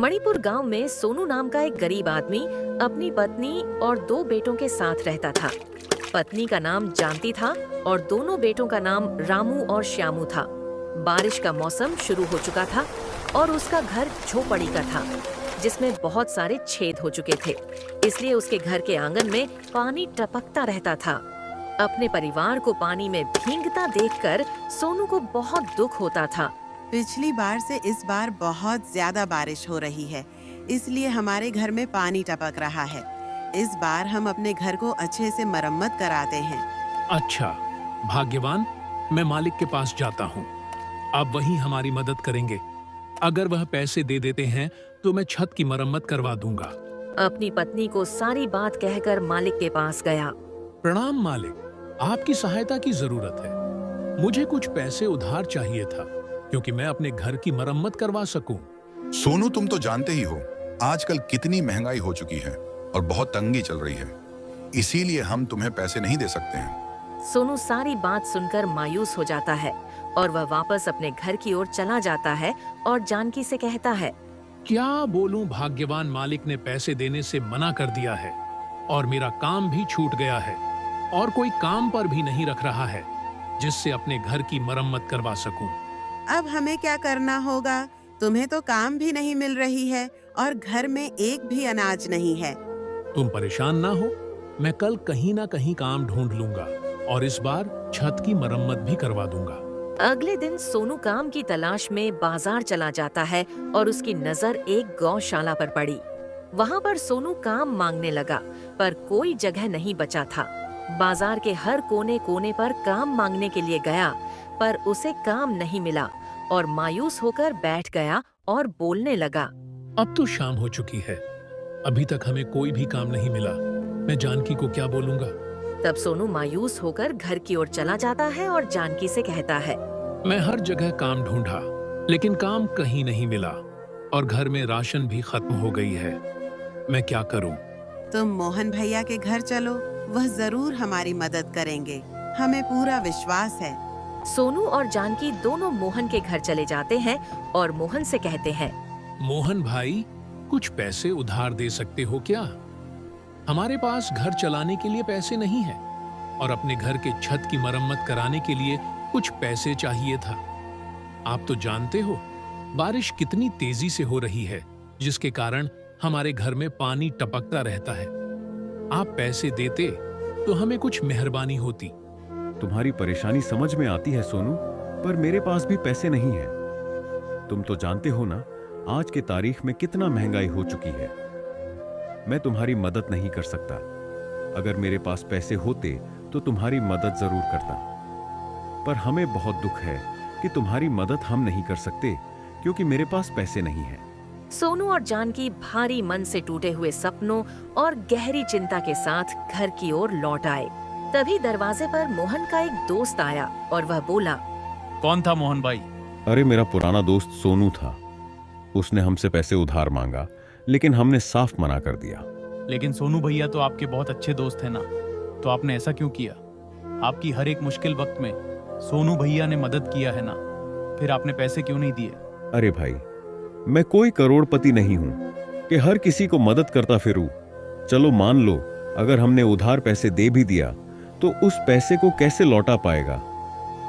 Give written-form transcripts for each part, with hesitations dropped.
मणिपुर गांव में सोनू नाम का एक गरीब आदमी अपनी पत्नी और 2 बेटों के साथ रहता था। पत्नी का नाम जानती था और दोनों बेटों का नाम रामू और श्यामू था। बारिश का मौसम शुरू हो चुका था और उसका घर झोपड़ी का था, जिसमें बहुत सारे छेद हो चुके थे, इसलिए उसके घर के आंगन में पानी टपकता रहता था। अपने परिवार को पानी में भीगता देखकर सोनू को बहुत दुख होता था। पिछली बार से इस बार बहुत ज्यादा बारिश हो रही है, इसलिए हमारे घर में पानी टपक रहा है। इस बार हम अपने घर को अच्छे से मरम्मत कराते हैं। अच्छा, भाग्यवान, मैं मालिक के पास जाता हूँ। अब वही हमारी मदद करेंगे। अगर वह पैसे दे देते हैं तो मैं छत की मरम्मत करवा दूंगा। अपनी पत्नी को सारी बात कहकर मालिक के पास गया। प्रणाम मालिक, आपकी सहायता की जरूरत है। मुझे कुछ पैसे उधार चाहिए था, क्योंकि मैं अपने घर की मरम्मत करवा सकूं। सोनू, तुम तो जानते ही हो आजकल कितनी महंगाई हो चुकी है और बहुत तंगी चल रही है, इसीलिए हम तुम्हें पैसे नहीं दे सकते हैं। सोनू सारी बात सुनकर मायूस हो जाता है और वह वापस अपने घर की ओर चला जाता है और जानकी से कहता है, क्या बोलूं, भाग्यवान मालिक ने पैसे देने से मना कर दिया है और मेरा काम भी छूट गया है और कोई काम पर भी नहीं रख रहा है जिससे अपने घर की मरम्मत करवा सकूं। अब हमें क्या करना होगा? तुम्हें तो काम भी नहीं मिल रही है और घर में एक भी अनाज नहीं है। तुम परेशान ना हो, मैं कल कहीं ना कहीं काम ढूंढ लूंगा और इस बार छत की मरम्मत भी करवा दूंगा। अगले दिन सोनू काम की तलाश में बाजार चला जाता है और उसकी नजर एक गौशाला पर पड़ी। वहाँ पर सोनू काम मांगने लगा, पर कोई जगह नहीं बचा था। बाजार के हर कोने कोने पर काम मांगने के लिए गया, पर उसे काम नहीं मिला और मायूस होकर बैठ गया और बोलने लगा, अब तो शाम हो चुकी है, अभी तक हमें कोई भी काम नहीं मिला। मैं जानकी को क्या बोलूंगा? तब सोनू मायूस होकर घर की ओर चला जाता है और जानकी से कहता है, मैं हर जगह काम ढूंढा, लेकिन काम कहीं नहीं मिला और घर में राशन भी खत्म हो गई है। मैं क्या करूं? तुम मोहन भैया के घर चलो, वह जरूर हमारी मदद करेंगे, हमें पूरा विश्वास है। सोनू और जानकी दोनों मोहन के घर चले जाते हैं और मोहन से कहते हैं, मोहन भाई, कुछ पैसे उधार दे सकते हो क्या? हमारे पास घर चलाने के लिए पैसे नहीं है और अपने घर के छत की मरम्मत कराने के लिए कुछ पैसे चाहिए था। आप तो जानते हो बारिश कितनी तेजी से हो रही है, जिसके कारण हमारे घर में पानी टपकता रहता है। आप पैसे देते तो हमें कुछ मेहरबानी होती। तुम्हारी परेशानी समझ में आती है सोनू, पर मेरे पास भी पैसे नहीं है। तुम तो जानते हो ना, आज के तारीख में कितना महंगाई हो चुकी है। मैं तुम्हारी मदद नहीं कर सकता। अगर मेरे पास पैसे होते तो तुम्हारी मदद जरूर करता, पर हमें बहुत दुख है कि तुम्हारी मदद हम नहीं कर सकते क्योंकि मेरे पास पैसे नहीं है। सोनू और जानकी भारी मन से टूटे हुए सपनों और गहरी चिंता के साथ घर की ओर लौट आए। तभी दरवाजे पर मोहन का एक दोस्त आया और वह बोला, कौन था मोहन भाई? अरे, मेरा पुराना दोस्त सोनू था। उसने हमसे पैसे उधार मांगा, लेकिन हमने साफ मना कर दिया। लेकिन सोनू भैया तो आपके बहुत अच्छे दोस्त हैं ना, तो आपने ऐसा क्यों किया? आपकी हर एक मुश्किल वक्त में सोनू भैया ने मदद किया है ना, फिर आपने पैसे क्यों नहीं दिए? अरे भाई, मैं कोई करोड़पति नहीं हूं कि हर किसी को मदद करता फिरूं। चलो मान लो, अगर हमने उधार पैसे दे भी दिया तो उस पैसे को कैसे लौटा पाएगा?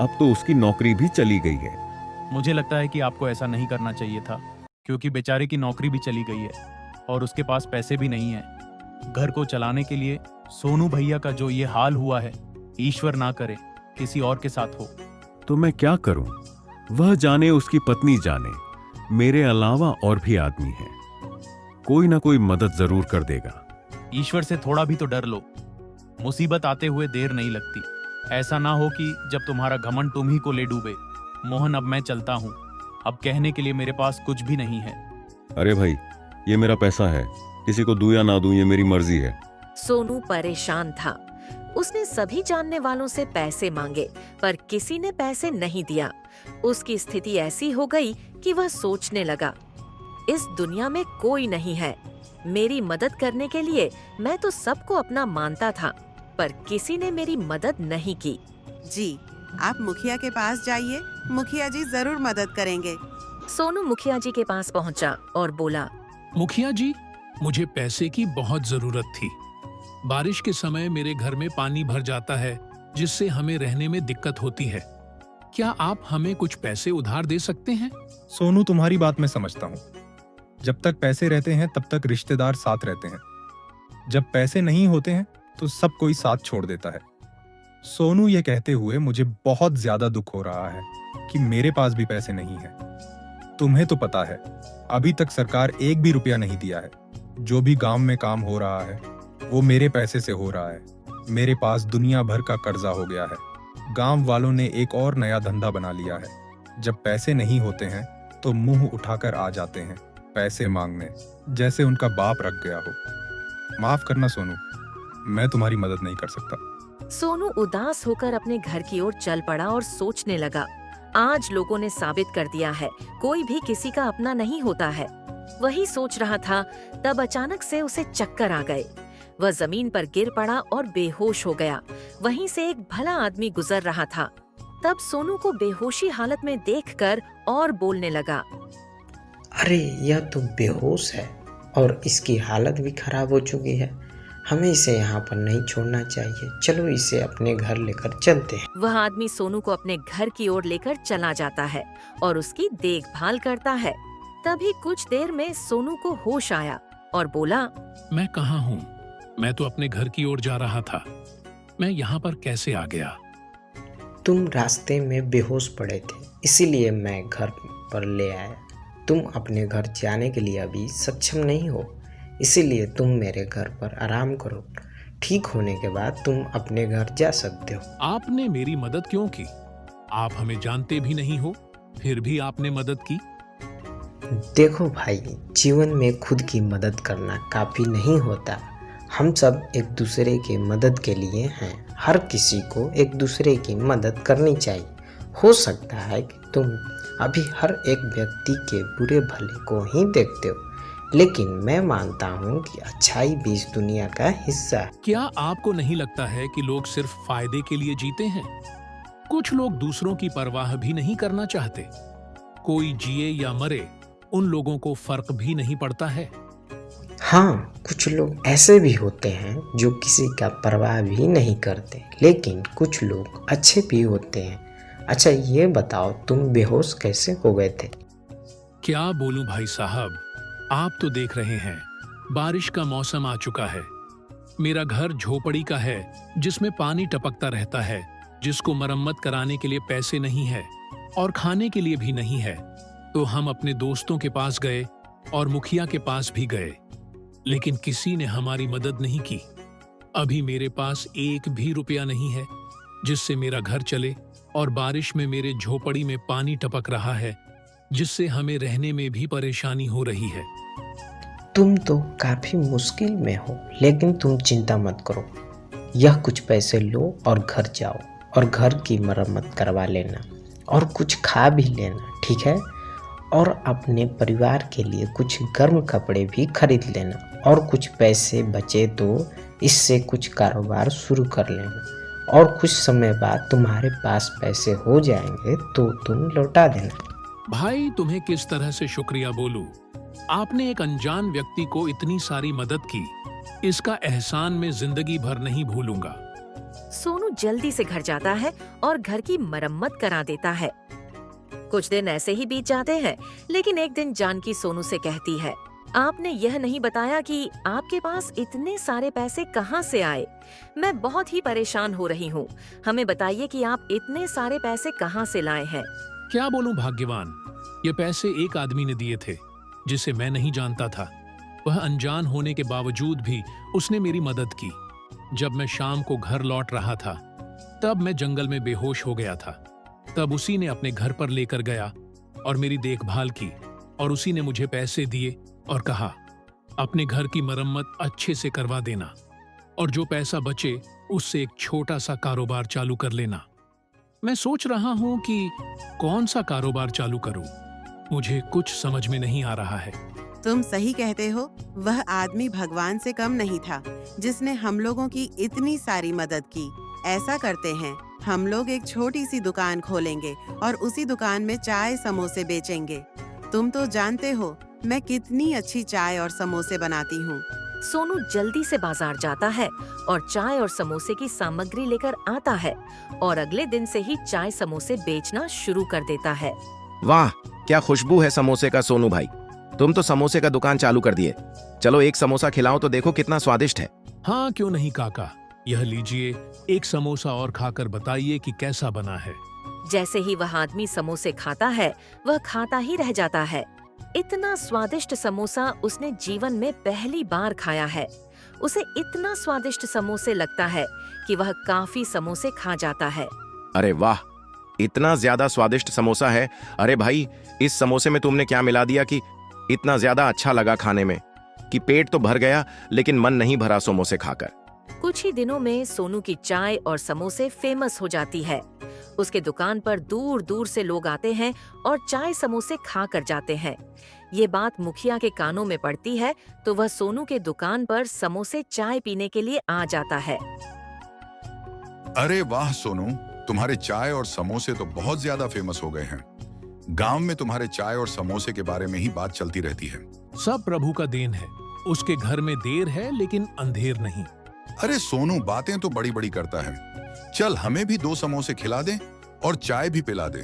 अब तो उसकी नौकरी भी चली गई है। मुझे लगता है कि आपको ऐसा नहीं करना चाहिए था, क्योंकि बेचारे की नौकरी भी चली गई है और उसके पास पैसे भी नहीं है। घर को चलाने के लिए सोनू भैया का जो ये हाल हुआ है, ईश्वर ना करे किसी और के साथ हो। तो मैं क्या करूं? वह जाने, उसकी पत्नी जाने, मेरे अलावा और भी आदमी हैं। कोई ना कोई मदद जरूर कर देगा। ईश्वर से थोड़ा भी तो डर लो। मुसीबत आते हुए देर नहीं लगती। ऐसा ना हो कि जब तुम्हारा घमंड तुम ही को ले डूबे। मोहन, अब मैं चलता हूँ। अब कहने के लिए मेरे पास कुछ भी नहीं है। अरे भाई, ये मेरा पैसा है, किसी को दूं या ना दूं ये मेरी मर्जी है। सोनू परेशान था। उसने सभी जानने वालों से पैसे मांगे, पर किसी ने पैसे नहीं दिया। उसकी स्थिति ऐसी हो गई कि वह सोचने लगा, इस दुनिया में कोई नहीं है मेरी मदद करने के लिए। मैं तो सबको अपना मानता था, पर किसी ने मेरी मदद नहीं की। जी, आप मुखिया के पास जाइए, मुखिया जी जरूर मदद करेंगे। सोनू मुखिया जी के पास पहुंचा और बोला, मुखिया जी, मुझे पैसे की बहुत जरूरत थी। बारिश के समय मेरे घर में पानी भर जाता है, जिससे हमें रहने में दिक्कत होती है। क्या आप हमें कुछ पैसे उधार दे सकते हैं? सोनू, तुम्हारी बात मैं समझता हूँ। जब तक पैसे रहते हैं तब तक रिश्तेदार साथ रहते हैं। जब पैसे नहीं होते हैं तो सब कोई साथ छोड़ देता है। सोनू, ये कहते हुए मुझे बहुत ज्यादा दुख हो रहा है कि मेरे पास भी पैसे नहीं हैं। तुम्हें तो पता है, अभी तक सरकार एक भी रुपया नहीं दिया है। जो भी गांव में काम हो रहा है वो मेरे पैसे से हो रहा है। मेरे पास दुनिया भर का कर्जा हो गया है। गांव वालों ने एक और नया धंधा बना लिया है। जब पैसे नहीं होते हैं तो मुंह उठाकर आ जाते हैं पैसे मांगने, जैसे उनका बाप रख गया हो। माफ करना सोनू, मैं तुम्हारी मदद नहीं कर सकता। सोनू उदास होकर अपने घर की ओर चल पड़ा और सोचने लगा, आज लोगों ने साबित कर दिया है, कोई भी किसी का अपना नहीं होता है। वही सोच रहा था, तब अचानक से उसे चक्कर आ गए। वह जमीन पर गिर पड़ा और बेहोश हो गया। वहीं से एक भला आदमी गुजर रहा था। तब सोनू को बेहोशी हालत में देखकर और बोलने लगा, अरे यह तो बेहोश है और इसकी हालत भी खराब हो चुकी है। हमें इसे यहाँ पर नहीं छोड़ना चाहिए। चलो इसे अपने घर लेकर चलते हैं। वह आदमी सोनू को अपने घर की ओर लेकर चला जाता है और उसकी देखभाल करता है। तभी कुछ देर में सोनू को होश आया और बोला, मैं कहाँ हूँ? मैं तो अपने घर की ओर जा रहा था। मैं यहाँ पर कैसे आ गया? तुम रास्ते में बेहोश पड़े थे, इसीलिए मैं घर पर ले आया। तुम अपने घर जाने के लिए अभी सक्षम नहीं हो, इसीलिए तुम मेरे घर पर आराम करो। ठीक होने के बाद तुम अपने घर जा सकते हो। आपने मेरी मदद क्यों की? आप हमें जानते भी नहीं हो, फिर भी आपने मदद की। देखो भाई, जीवन में खुद की मदद करना काफ़ी नहीं होता। हम सब एक दूसरे की मदद के लिए हैं। हर किसी को एक दूसरे की मदद करनी चाहिए। हो सकता है कि तुम अभी हर एक व्यक्ति के बुरे भले को ही देखते हो, लेकिन मैं मानता हूँ कि अच्छाई भी इस दुनिया का हिस्सा है। क्या आपको नहीं लगता है कि लोग सिर्फ फायदे के लिए जीते हैं? कुछ लोग दूसरों की परवाह भी नहीं करना चाहते। कोई जिए या मरे, उन लोगों को फर्क भी नहीं पड़ता है। हाँ, कुछ लोग ऐसे भी होते हैं जो किसी का परवाह भी नहीं करते, लेकिन कुछ लोग अच्छे भी होते हैं। अच्छा ये बताओ, तुम बेहोश कैसे हो गए थे? क्या बोलूं भाई साहब, आप तो देख रहे हैं, बारिश का मौसम आ चुका है। मेरा घर झोपड़ी का है, जिसमें पानी टपकता रहता है, जिसको मरम्मत कराने के लिए पैसे नहीं है और खाने के लिए भी नहीं है। तो हम अपने दोस्तों के पास गए और मुखिया के पास भी गए, लेकिन किसी ने हमारी मदद नहीं की। अभी मेरे पास एक भी रुपया नहीं है जिससे मेरा घर चले, और बारिश में मेरे झोपड़ी में पानी टपक रहा है, जिससे हमें रहने में भी परेशानी हो रही है। तुम तो काफी मुश्किल में हो, लेकिन तुम चिंता मत करो। यह कुछ पैसे लो और घर जाओ और घर की मरम्मत करवा लेना और कुछ खा भी लेना, ठीक है? और अपने परिवार के लिए कुछ गर्म कपड़े भी खरीद लेना, और कुछ पैसे बचे तो इससे कुछ कारोबार शुरू कर लेना, और कुछ समय बाद तुम्हारे पास पैसे हो जाएंगे तो तुम लौटा देना। भाई, तुम्हें किस तरह से शुक्रिया बोलूं? आपने एक अनजान व्यक्ति को इतनी सारी मदद की, इसका एहसान मैं जिंदगी भर नहीं भूलूंगा। सोनू जल्दी से घर जाता है और घर की मरम्मत करा देता है। कुछ दिन ऐसे ही बीत जाते हैं, लेकिन एक दिन जानकी सोनू से कहती है, आपने यह नहीं बताया कि आपके पास इतने सारे पैसे कहाँ से आए। मैं बहुत ही परेशान हो रही हूँ। हमें बताइए कि आप इतने सारे पैसे कहाँ से लाए हैं। क्या बोलूं भाग्यवान, ये पैसे एक आदमी ने दिए थे जिसे मैं नहीं जानता था। वह अनजान होने के बावजूद भी उसने मेरी मदद की। जब मैं शाम को घर लौट रहा था, तब मैं जंगल में बेहोश हो गया था। तब उसी ने अपने घर पर लेकर गया और मेरी देखभाल की, और उसी ने मुझे पैसे दिए और कहा, अपने घर की मरम्मत अच्छे से करवा देना, और जो पैसा बचे उससे एक छोटा सा कारोबार चालू कर लेना। मैं सोच रहा हूं कि कौन सा कारोबार चालू करूं। मुझे कुछ समझ में नहीं आ रहा है। तुम सही कहते हो। वह आदमी भगवान से कम नहीं था जिसने हम लोगों की इतनी सारी मदद की। ऐसा करते हैं, हम लोग एक छोटी सी दुकान खोलेंगे और उसी दुकान में चाय समोसे बेचेंगे। तुम तो जानते हो, मैं कितनी अच्छी चाय और समोसे बनाती हूँ। सोनू जल्दी से बाजार जाता है और चाय और समोसे की सामग्री लेकर आता है और अगले दिन से ही चाय समोसे बेचना शुरू कर देता है। वाह, क्या खुशबू है समोसे का सोनू भाई। तुम तो समोसे का दुकान चालू कर दिए। चलो एक समोसा खिलाओ तो देखो कितना स्वादिष्ट है। हाँ, क्यों नहीं काका। यह लीजिए, एक समोसा और खाकर बताइए कि कैसा बना है। जैसे ही वह आदमी समोसे खाता है, वह खाता ही रह जाता है। इतना स्वादिष्ट समोसा उसने जीवन में पहली बार खाया है। उसे इतना स्वादिष्ट समोसे लगता है कि वह काफी समोसे खा जाता है। अरे वाह, इतना ज्यादा स्वादिष्ट समोसा है। अरे भाई, इस समोसे में तुमने क्या मिला दिया कि इतना ज्यादा अच्छा लगा खाने में कि पेट तो भर गया लेकिन मन नहीं भरा समोसे खाकर। कुछ ही दिनों में सोनू की चाय और समोसे फेमस हो जाती है। उसके दुकान पर दूर दूर से लोग आते हैं और चाय समोसे खा कर जाते हैं। ये बात मुखिया के कानों में पड़ती है तो वह सोनू के दुकान पर समोसे चाय पीने के लिए आ जाता है। अरे वाह सोनू, तुम्हारे चाय और समोसे तो बहुत ज्यादा फेमस हो गए हैं। गांव में तुम्हारे चाय और समोसे के बारे में ही बात चलती रहती है। सब प्रभु का देन है। उसके घर में देर है लेकिन अंधेर नहीं। अरे सोनू, बातें तो बड़ी बड़ी करता है। चल हमें भी 2 समोसे खिला दे और चाय भी पिला दे।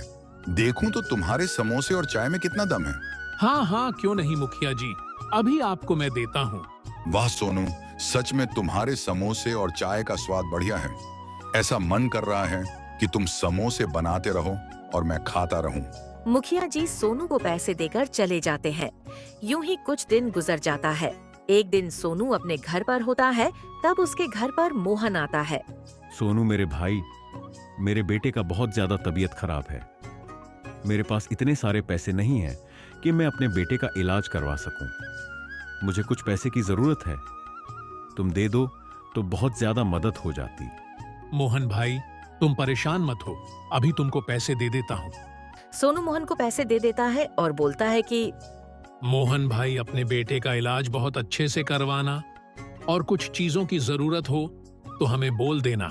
देखूं तो तुम्हारे समोसे और चाय में कितना दम है। हाँ हाँ, क्यों नहीं मुखिया जी, अभी आपको मैं देता हूँ। वाह सोनू, सच में तुम्हारे समोसे और चाय का स्वाद बढ़िया है। ऐसा मन कर रहा है कि तुम समोसे बनाते रहो और मैं खाता रहूं। मुखिया जी सोनू को पैसे देकर चले जाते हैं। यूं ही कुछ दिन गुजर जाता है। एक दिन सोनू अपने घर पर होता है, तब उसके घर पर मोहन आता है। सोनू मेरे भाई, मेरे बेटे का बहुत ज्यादा तबीयत खराब है। मेरे पास इतने सारे पैसे नहीं हैं कि मैं अपने बेटे का इलाज करवा सकूं। मुझे कुछ पैसे की जरूरत है, तुम दे दो तो बहुत ज्यादा मदद हो जाती। मोहन भाई, तुम परेशान मत हो, अभी तुमको पैसे दे देता हूँ। सोनू मोहन को पैसे दे देता है और बोलता है कि मोहन भाई, अपने बेटे का इलाज बहुत अच्छे से करवाना और कुछ चीजों की जरूरत हो तो हमें बोल देना,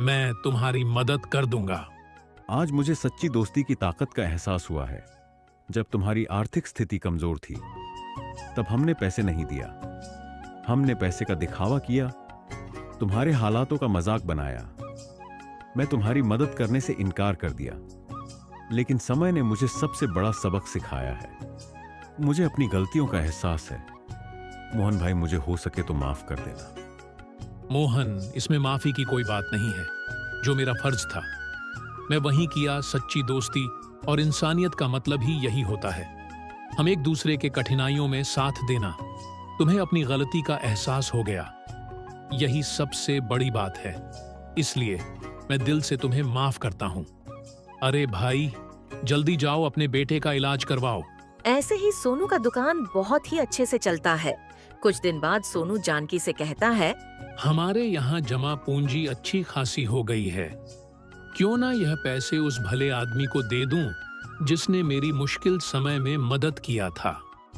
मैं तुम्हारी मदद कर दूंगा। आज मुझे सच्ची दोस्ती की ताकत का एहसास हुआ है। जब तुम्हारी आर्थिक स्थिति कमजोर थी तब हमने पैसे नहीं दिया। हमने पैसे का दिखावा किया, तुम्हारे हालातों का मजाक बनाया। मैं तुम्हारी मदद करने से इनकार कर दिया, लेकिन समय ने मुझे सबसे बड़ा सबक सिखाया है। मुझे अपनी गलतियों का एहसास है। मोहन भाई, मुझे हो सके तो माफ कर देना। मोहन, इसमें माफी की कोई बात नहीं है। जो मेरा फर्ज था मैं वही किया। सच्ची दोस्ती और इंसानियत का मतलब ही यही होता है, हम एक दूसरे के कठिनाइयों में साथ देना। तुम्हें अपनी गलती का एहसास हो गया, यही सबसे बड़ी बात है, इसलिए मैं दिल से तुम्हें माफ करता हूं। अरे भाई, जल्दी जाओ अपने बेटे का इलाज करवाओ। ऐसे ही सोनू का दुकान बहुत ही अच्छे से चलता है। कुछ दिन बाद सोनू जानकी से कहता है, हमारे यहाँ जमा पूंजी अच्छी खासी हो गई है। क्यों ना यह पैसे उस भले आदमी को दे दूं जिसने मेरी मुश्किल समय में मदद किया था।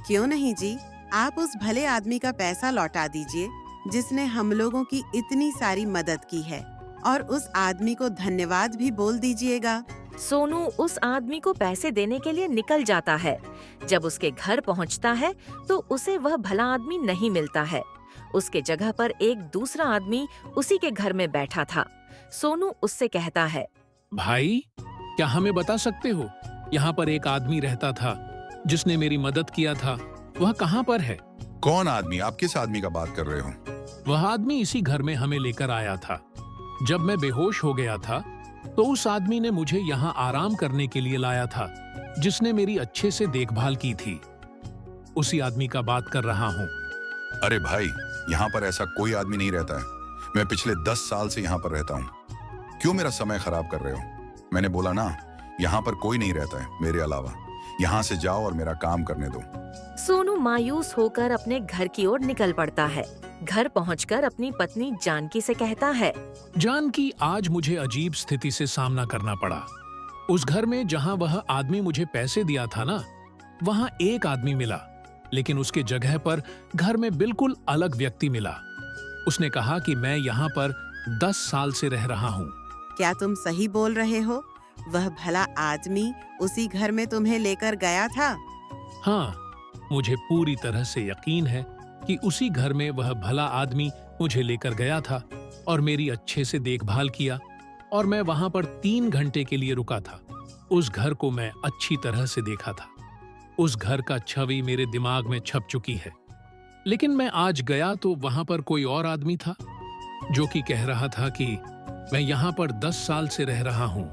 क्यों नहीं जी, आप उस भले आदमी का पैसा लौटा दीजिए जिसने हम लोगों की इतनी सारी मदद की है, और उस आदमी को धन्यवाद भी बोल दीजिएगा। सोनू उस आदमी को पैसे देने के लिए निकल जाता है। जब उसके घर पहुंचता है तो उसे वह भला आदमी नहीं मिलता है। उसके जगह पर एक दूसरा आदमी उसी के घर में बैठा था। सोनू उससे कहता है, भाई, क्या हमें बता सकते हो, यहाँ पर एक आदमी रहता था जिसने मेरी मदद किया था, वह कहाँ पर है? कौन आदमी? आप किस आदमी का बात कर रहे हो? वह आदमी इसी घर में हमें लेकर आया था। जब मैं बेहोश हो गया था तो उस आदमी ने मुझे यहाँ आराम करने के लिए लाया था, जिसने मेरी अच्छे से देखभाल की थी। उसी आदमी का बात कर रहा हूँ। अरे भाई, यहाँ पर ऐसा कोई आदमी नहीं रहता है। मैं पिछले 10 साल से यहाँ पर रहता हूँ। क्यों मेरा समय खराब कर रहे हो? मैंने बोला ना, यहाँ पर कोई नहीं रहता है मेरे अलावा। यहाँ से जाओ और मेरा काम करने दो। सोनू मायूस होकर अपने घर की ओर निकल पड़ता है। घर पहुंचकर अपनी पत्नी जानकी से कहता है, जानकी, आज मुझे अजीब स्थिति से सामना करना पड़ा। उस घर में जहाँ वह आदमी मुझे पैसे दिया था ना, वहाँ एक आदमी मिला, लेकिन उसके जगह पर घर में बिल्कुल अलग व्यक्ति मिला। उसने कहा कि मैं यहाँ पर 10 साल से रह रहा हूँ। क्या तुम सही बोल रहे हो? वह भला आदमी उसी घर में तुम्हें लेकर गया था? हाँ, मुझे पूरी तरह से यकीन है कि उसी घर में वह भला आदमी मुझे लेकर गया था और मेरी अच्छे से देखभाल किया, और मैं वहां पर 3 घंटे के लिए रुका था। उस घर को मैं अच्छी तरह से देखा था। उस घर का छवि मेरे दिमाग में छप चुकी है। लेकिन मैं आज गया तो वहां पर कोई और आदमी था जो कि कह रहा था कि मैं यहाँ पर 10 साल से रह रहा हूँ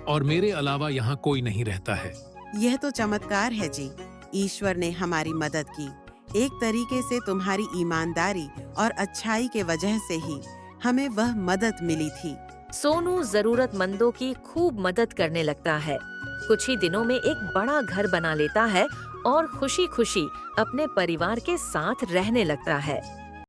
और मेरे अलावा यहाँ कोई नहीं रहता है। यह तो चमत्कार है जी। ईश्वर ने हमारी मदद की। एक तरीके से तुम्हारी ईमानदारी और अच्छाई के वजह से ही हमें वह मदद मिली थी। सोनू जरूरतमंदों की खूब मदद करने लगता है। कुछ ही दिनों में एक बड़ा घर बना लेता है और खुशी खुशी अपने परिवार के साथ रहने लगता है।